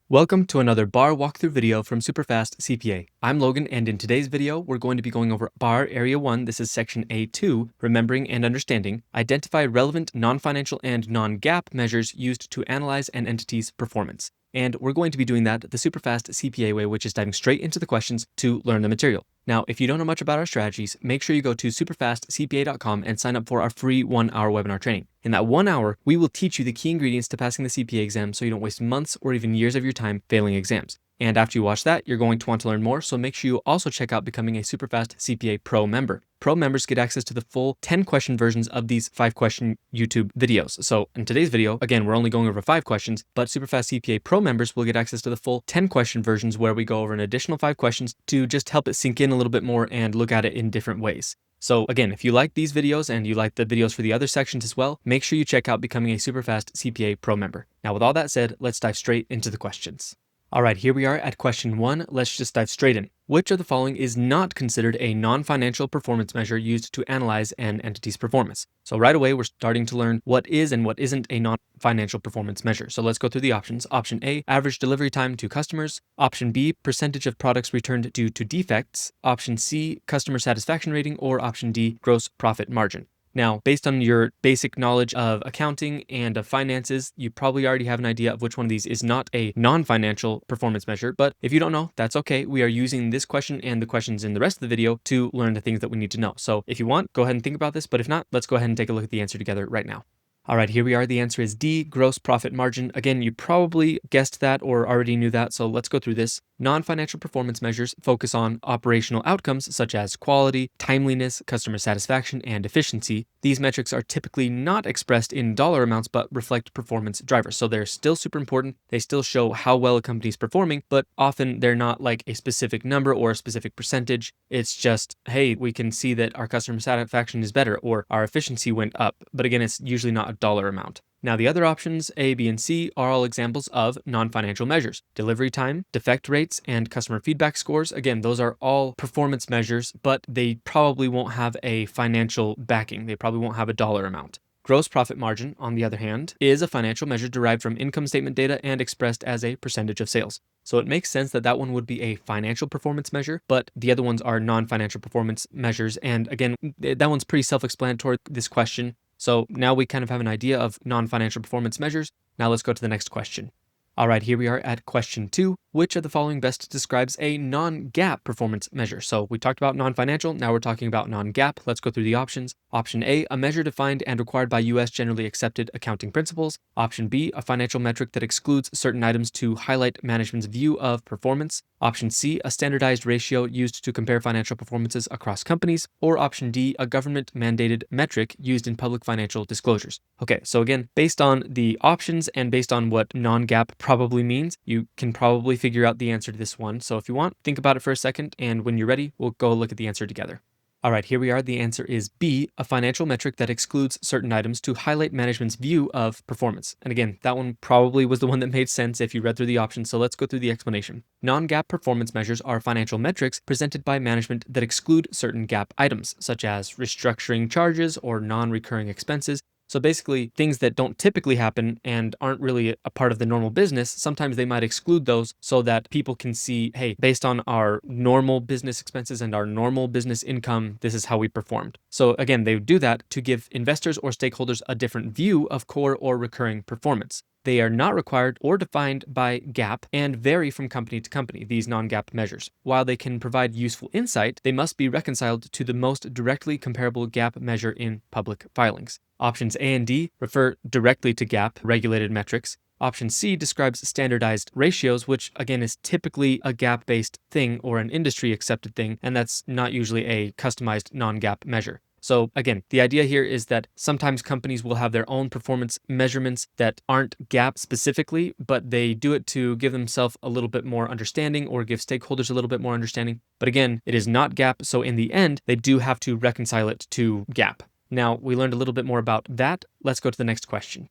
Welcome to another BAR walkthrough video from SuperfastCPA. I'm Logan, and in today's video, we're going to be going over BAR Area 1, this is Section A2, Remembering and Understanding, identify relevant non-financial and non-GAAP measures used to analyze an entity's performance. And we're going to be doing that the SuperfastCPA way, which is diving straight into the questions to learn the material. Now, if you don't know much about our strategies, make sure you go to SuperfastCPA.com and sign up for our free 1-hour webinar training. In that 1 hour, we will teach you the key ingredients to passing the CPA exam so you don't waste months or even years of your time failing exams. And after you watch that, you're going to want to learn more, so make sure you also check out becoming a SuperfastCPA Pro member. Pro members get access to the full 10-question versions of these 5-question YouTube videos. So in today's video, again, we're only going over 5 questions, but SuperfastCPA Pro members will get access to the full 10-question versions where we go over an additional 5 questions to just help it sink in a little bit more and look at it in different ways. So again, if you like these videos and you like the videos for the other sections as well, make sure you check out becoming a SuperfastCPA Pro member. Now, with all that said, let's dive straight into the questions. All right, here we are at question 1. Let's just dive straight in. Which of the following is not considered a non-financial performance measure used to analyze an entity's performance? So right away, we're starting to learn what is and what isn't a non-financial performance measure. So let's go through the options. Option A, average delivery time to customers. Option B, percentage of products returned due to defects. Option C, customer satisfaction rating. Or option D, gross profit margin. Now, based on your basic knowledge of accounting and of finances, you probably already have an idea of which one of these is not a non-financial performance measure, but if you don't know, that's okay. We are using this question and the questions in the rest of the video to learn the things that we need to know. So if you want, go ahead and think about this, but if not, let's go ahead and take a look at the answer together right now. All right, here we are. The answer is D, gross profit margin. Again, you probably guessed that or already knew that, so let's go through this. Non-financial performance measures focus on operational outcomes such as quality, timeliness, customer satisfaction, and efficiency. These metrics are typically not expressed in dollar amounts, but reflect performance drivers. So they're still super important. They still show how well a company is performing, but often they're not like a specific number or a specific percentage. It's just, hey, we can see that our customer satisfaction is better or our efficiency went up. But again, it's usually not a dollar amount. Now, the other options, A, B, and C, are all examples of non-financial measures. Delivery time, defect rates, and customer feedback scores. Again, those are all performance measures, but they probably won't have a financial backing. They probably won't have a dollar amount. Gross profit margin, on the other hand, is a financial measure derived from income statement data and expressed as a percentage of sales. So it makes sense that that one would be a financial performance measure, but the other ones are non-financial performance measures. And again, that one's pretty self-explanatory, this question. So now we kind of have an idea of non-financial performance measures. Now let's go to the next question. All right, here we are at question 2. Which of the following best describes a non-GAAP performance measure? So we talked about non-financial, now we're talking about non-GAAP. Let's go through the options. Option A, a measure defined and required by U.S. generally accepted accounting principles. Option B, a financial metric that excludes certain items to highlight management's view of performance. Option C, a standardized ratio used to compare financial performances across companies. Or option D, a government-mandated metric used in public financial disclosures. Okay, so again, based on the options and based on what non-GAAP probably means, you can probably figure out the answer to this one. So if you want, think about it for a second, and when you're ready, we'll go look at the answer together. All right, here we are. The answer is B, a financial metric that excludes certain items to highlight management's view of performance. And again, that one probably was the one that made sense if you read through the options, so let's go through the explanation. Non-GAAP performance measures are financial metrics presented by management that exclude certain GAAP items, such as restructuring charges or non-recurring expenses. So basically, things that don't typically happen and aren't really a part of the normal business, sometimes they might exclude those so that people can see, hey, based on our normal business expenses and our normal business income, this is how we performed. So again, they do that to give investors or stakeholders a different view of core or recurring performance. They are not required or defined by GAAP and vary from company to company, these non-GAAP measures. While they can provide useful insight, they must be reconciled to the most directly comparable GAAP measure in public filings. Options A and D refer directly to GAAP regulated metrics. Option C describes standardized ratios, which again is typically a GAAP-based thing or an industry-accepted thing, and that's not usually a customized non-GAAP measure. So again, the idea here is that sometimes companies will have their own performance measurements that aren't GAAP specifically, but they do it to give themselves a little bit more understanding or give stakeholders a little bit more understanding. But again, it is not GAAP, so in the end, they do have to reconcile it to GAAP. Now, we learned a little bit more about that. Let's go to the next question.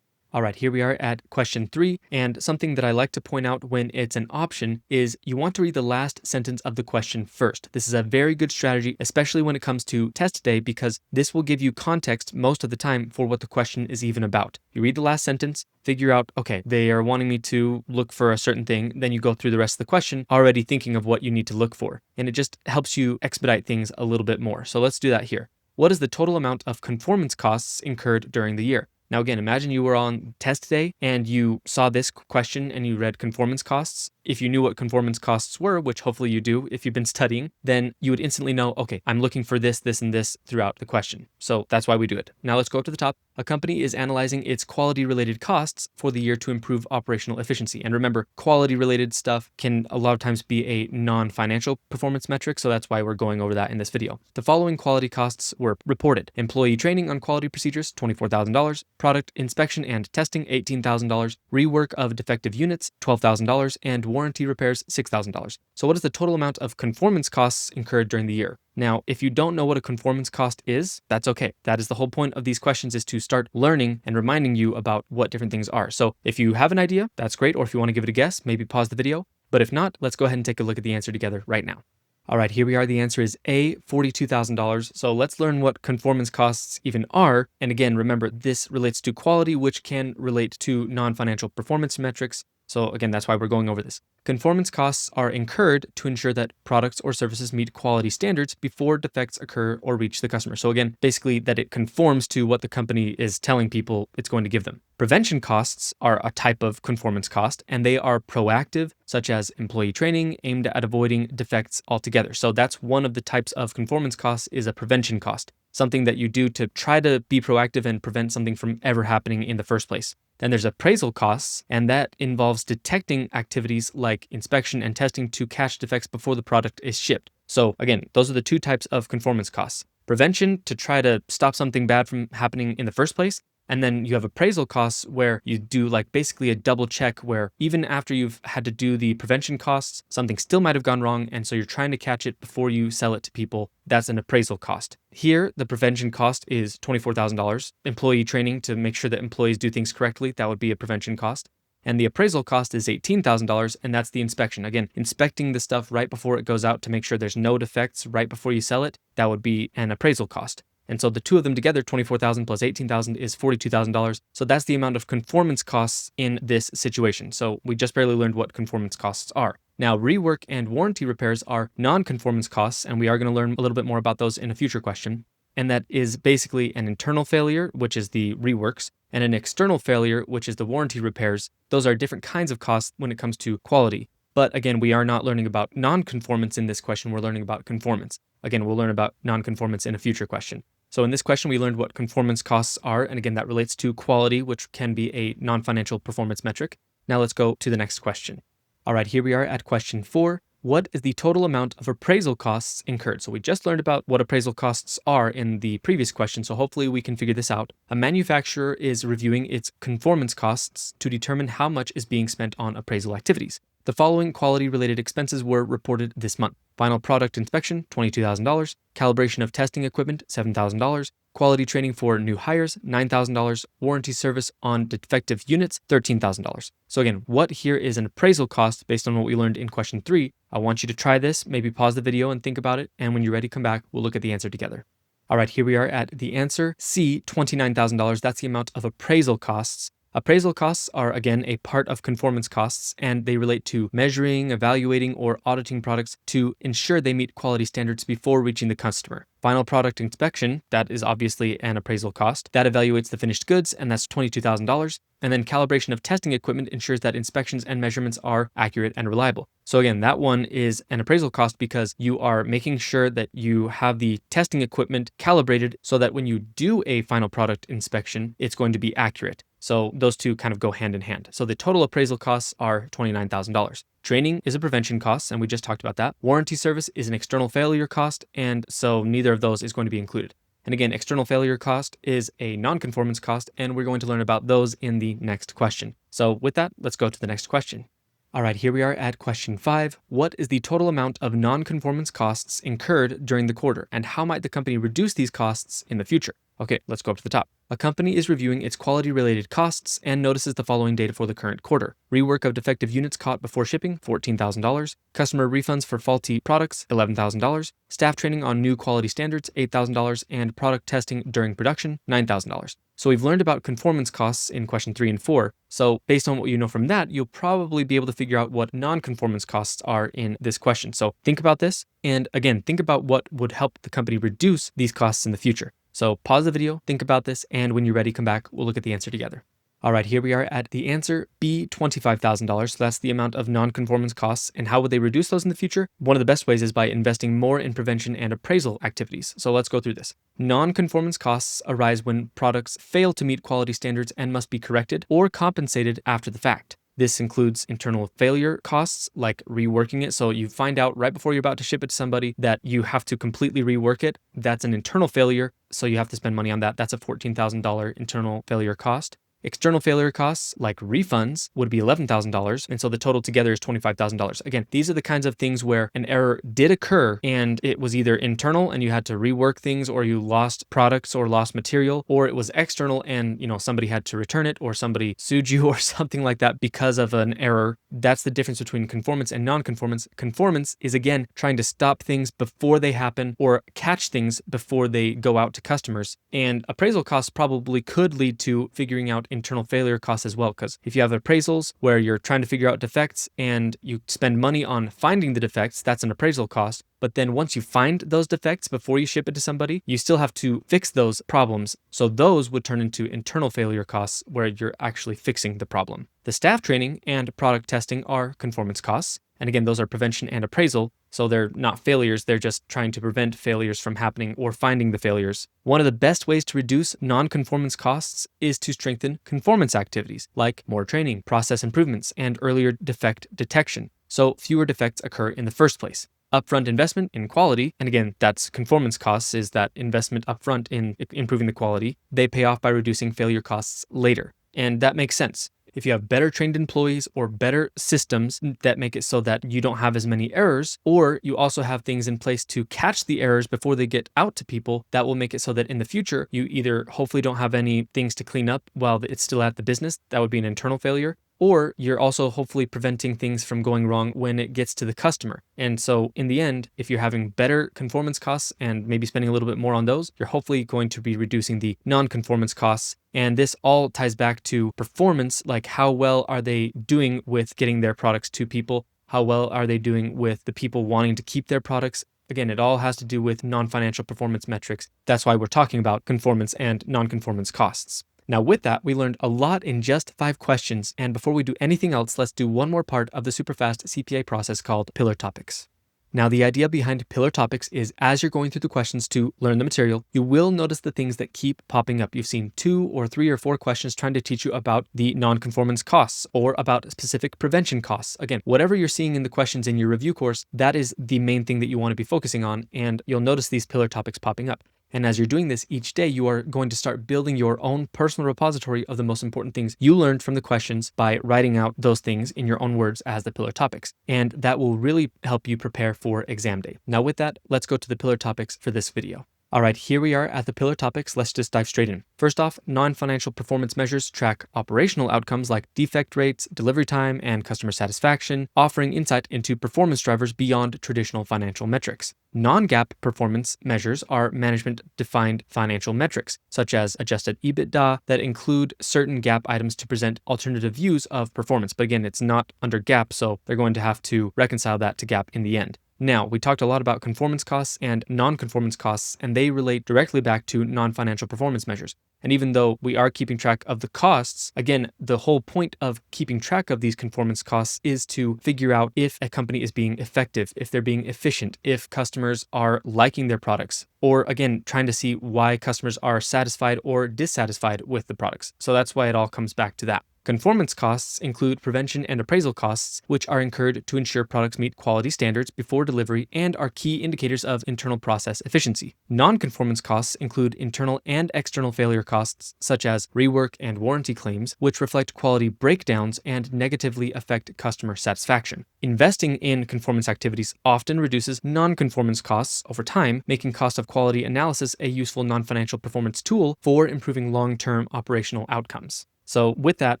All right, here we are at question 3, and something that I like to point out when it's an option is you want to read the last sentence of the question first. This is a very good strategy, especially when it comes to test day, because this will give you context most of the time for what the question is even about. You read the last sentence, figure out, okay, they are wanting me to look for a certain thing, then you go through the rest of the question already thinking of what you need to look for, and it just helps you expedite things a little bit more. So let's do that here. What is the total amount of conformance costs incurred during the year? Now again, imagine you were on test day and you saw this question and you read conformance costs. If you knew what conformance costs were, which hopefully you do if you've been studying, then you would instantly know, okay, I'm looking for this, this, and this throughout the question. So that's why we do it. Now let's go up to the top. A company is analyzing its quality-related costs for the year to improve operational efficiency. And remember, quality-related stuff can a lot of times be a non-financial performance metric, so that's why we're going over that in this video. The following quality costs were reported. Employee training on quality procedures, $24,000. Product inspection and testing, $18,000. Rework of defective units, $12,000. And warranty repairs, $6,000. So what is the total amount of conformance costs incurred during the year? Now, if you don't know what a conformance cost is, that's okay. That is the whole point of these questions, is to start learning and reminding you about what different things are. So if you have an idea, that's great. Or if you want to give it a guess, maybe pause the video. But if not, let's go ahead and take a look at the answer together right now. All right, here we are. The answer is A, $42,000. So let's learn what conformance costs even are. And again, remember, this relates to quality, which can relate to non-financial performance metrics. So again, that's why we're going over this. Conformance costs are incurred to ensure that products or services meet quality standards before defects occur or reach the customer. So again, basically that it conforms to what the company is telling people it's going to give them. Prevention costs are a type of conformance cost, and they are proactive, such as employee training aimed at avoiding defects altogether. So that's one of the types of conformance costs, is a prevention cost, something that you do to try to be proactive and prevent something from ever happening in the first place. Then there's appraisal costs, and that involves detecting activities like inspection and testing to catch defects before the product is shipped. So again, those are the two types of conformance costs. Prevention, to try to stop something bad from happening in the first place. And then you have appraisal costs, where you do like basically a double check, where even after you've had to do the prevention costs, something still might have gone wrong, and so you're trying to catch it before you sell it to people. That's an appraisal cost. Here, the prevention cost is $24,000. Employee training to make sure that employees do things correctly, that would be a prevention cost. And the appraisal cost is $18,000, and that's the inspection. Again, inspecting the stuff right before it goes out to make sure there's no defects right before you sell it, that would be an appraisal cost. And so the two of them together, $24,000 plus $18,000, is $42,000. So that's the amount of conformance costs in this situation. So we just barely learned what conformance costs are. Now, rework and warranty repairs are non-conformance costs, and we are going to learn a little bit more about those in a future question. And that is basically an internal failure, which is the reworks, and an external failure, which is the warranty repairs. Those are different kinds of costs when it comes to quality. But again, we are not learning about non-conformance in this question. We're learning about conformance. Again, we'll learn about non-conformance in a future question. So in this question, we learned what conformance costs are. And again, that relates to quality, which can be a non-financial performance metric. Now let's go to the next question. All right, here we are at question 4. What is the total amount of appraisal costs incurred? So we just learned about what appraisal costs are in the previous question, so hopefully we can figure this out. A manufacturer is reviewing its conformance costs to determine how much is being spent on appraisal activities. The following quality-related expenses were reported this month. Final product inspection, $22,000. Calibration of testing equipment, $7,000. Quality training for new hires, $9,000. Warranty service on defective units, $13,000. So again, what here is an appraisal cost based on what we learned in question 3? I want you to try this, maybe pause the video and think about it, and when you're ready, come back, we'll look at the answer together. All right, here we are at the answer C, $29,000. That's the amount of appraisal costs. Appraisal costs are, again, a part of conformance costs, and they relate to measuring, evaluating, or auditing products to ensure they meet quality standards before reaching the customer. Final product inspection, that is obviously an appraisal cost. That evaluates the finished goods, and that's $22,000. And then calibration of testing equipment ensures that inspections and measurements are accurate and reliable. So again, that one is an appraisal cost because you are making sure that you have the testing equipment calibrated so that when you do a final product inspection, it's going to be accurate. So those two kind of go hand in hand. So the total appraisal costs are $29,000. Training is a prevention cost, and we just talked about that. Warranty service is an external failure cost, and so neither of those is going to be included. And again, external failure cost is a non-conformance cost, and we're going to learn about those in the next question. So with that, let's go to the next question. All right, here we are at question 5. What is the total amount of non-conformance costs incurred during the quarter, and how might the company reduce these costs in the future? Okay, let's go up to the top. A company is reviewing its quality-related costs and notices the following data for the current quarter. Rework of defective units caught before shipping, $14,000. Customer refunds for faulty products, $11,000. Staff training on new quality standards, $8,000. And product testing during production, $9,000. So we've learned about conformance costs in question 3 and 4. So based on what you know from that, you'll probably be able to figure out what non-conformance costs are in this question. So think about this. And again, think about what would help the company reduce these costs in the future. So pause the video, think about this, and when you're ready, come back. We'll look at the answer together. All right, here we are at the answer B, $25,000. So that's the amount of non-conformance costs. And how would they reduce those in the future? One of the best ways is by investing more in prevention and appraisal activities. So let's go through this. Non-conformance costs arise when products fail to meet quality standards and must be corrected or compensated after the fact. This includes internal failure costs, like reworking it. So you find out right before you're about to ship it to somebody that you have to completely rework it. That's an internal failure, so you have to spend money on that. That's a $14,000 internal failure cost. External failure costs, like refunds, would be $11,000, and so the total together is $25,000. Again, these are the kinds of things where an error did occur, and it was either internal and you had to rework things, or you lost products or lost material, or it was external and somebody had to return it, or somebody sued you or something like that because of an error. That's the difference between conformance and non-conformance. Conformance is, again, trying to stop things before they happen or catch things before they go out to customers. And appraisal costs probably could lead to figuring out internal failure costs as well, because if you have appraisals where you're trying to figure out defects and you spend money on finding the defects, that's an appraisal cost. But then once you find those defects before you ship it to somebody, you still have to fix those problems. So those would turn into internal failure costs where you're actually fixing the problem. The staff training and product testing are conformance costs. And again, those are prevention and appraisal. So they're not failures, they're just trying to prevent failures from happening or finding the failures. One of the best ways to reduce non-conformance costs is to strengthen conformance activities, like more training, process improvements, and earlier defect detection, so fewer defects occur in the first place. Upfront investment in quality, and again, that's conformance costs, is that investment upfront in improving the quality. They pay off by reducing failure costs later. And that makes sense. If you have better trained employees or better systems that make it so that you don't have as many errors, or you also have things in place to catch the errors before they get out to people, that will make it so that in the future, you either hopefully don't have any things to clean up while it's still at the business. That would be an internal failure. Or you're also hopefully preventing things from going wrong when it gets to the customer. And so in the end, if you're having better conformance costs and maybe spending a little bit more on those, you're hopefully going to be reducing the non-conformance costs. And this all ties back to performance, like how well are they doing with getting their products to people? How well are they doing with the people wanting to keep their products? Again, it all has to do with non-financial performance metrics. That's why we're talking about conformance and non-conformance costs. Now with that, we learned a lot in just 5 questions, and before we do anything else, let's do one more part of the SuperFast CPA process called pillar topics. Now the idea behind pillar topics is as you're going through the questions to learn the material, you will notice the things that keep popping up. You've seen 2 or 3 or 4 questions trying to teach you about the non-conformance costs or about specific prevention costs. Again, whatever you're seeing in the questions in your review course, that is the main thing that you want to be focusing on, and you'll notice these pillar topics popping up. And as you're doing this each day, you are going to start building your own personal repository of the most important things you learned from the questions by writing out those things in your own words as the pillar topics. And that will really help you prepare for exam day. Now with that, let's go to the pillar topics for this video. All right, here we are at the pillar topics. Let's just dive straight in. First off, non-financial performance measures track operational outcomes like defect rates, delivery time, and customer satisfaction, offering insight into performance drivers beyond traditional financial metrics. Non-GAAP performance measures are management-defined financial metrics, such as adjusted EBITDA, that include certain GAAP items to present alternative views of performance. But again, it's not under GAAP, so they're going to have to reconcile that to GAAP in the end. Now, we talked a lot about conformance costs and non-conformance costs, and they relate directly back to non-financial performance measures. And even though we are keeping track of the costs, again, the whole point of keeping track of these conformance costs is to figure out if a company is being effective, if they're being efficient, if customers are liking their products, or again, trying to see why customers are satisfied or dissatisfied with the products. So that's why it all comes back to that. Conformance costs include prevention and appraisal costs, which are incurred to ensure products meet quality standards before delivery and are key indicators of internal process efficiency. Non-conformance costs include internal and external failure costs, such as rework and warranty claims, which reflect quality breakdowns and negatively affect customer satisfaction. Investing in conformance activities often reduces non-conformance costs over time, making cost of quality analysis a useful non-financial performance tool for improving long-term operational outcomes. So with that,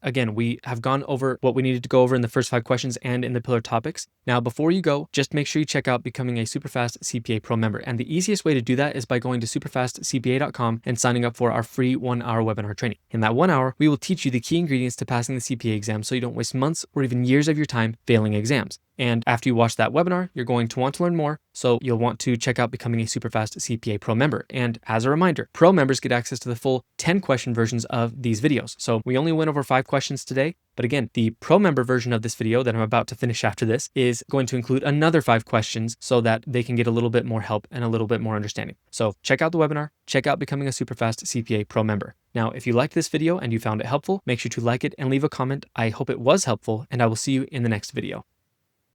again, we have gone over what we needed to go over in the first 5 questions and in the pillar topics. Now, before you go, just make sure you check out becoming a Superfast CPA Pro member. And the easiest way to do that is by going to SuperfastCPA.com and signing up for our free 1-hour webinar training. In that 1 hour, we will teach you the key ingredients to passing the CPA exam so you don't waste months or even years of your time failing exams. And after you watch that webinar, you're going to want to learn more, so you'll want to check out becoming a Superfast CPA Pro member. And as a reminder, Pro members get access to the full 10-question versions of these videos. So we only went over 5 questions today, but again, the Pro member version of this video that I'm about to finish after this is going to include another 5 questions so that they can get a little bit more help and a little bit more understanding. So check out the webinar, check out becoming a Superfast CPA Pro member. Now, if you liked this video and you found it helpful, make sure to like it and leave a comment. I hope it was helpful, and I will see you in the next video.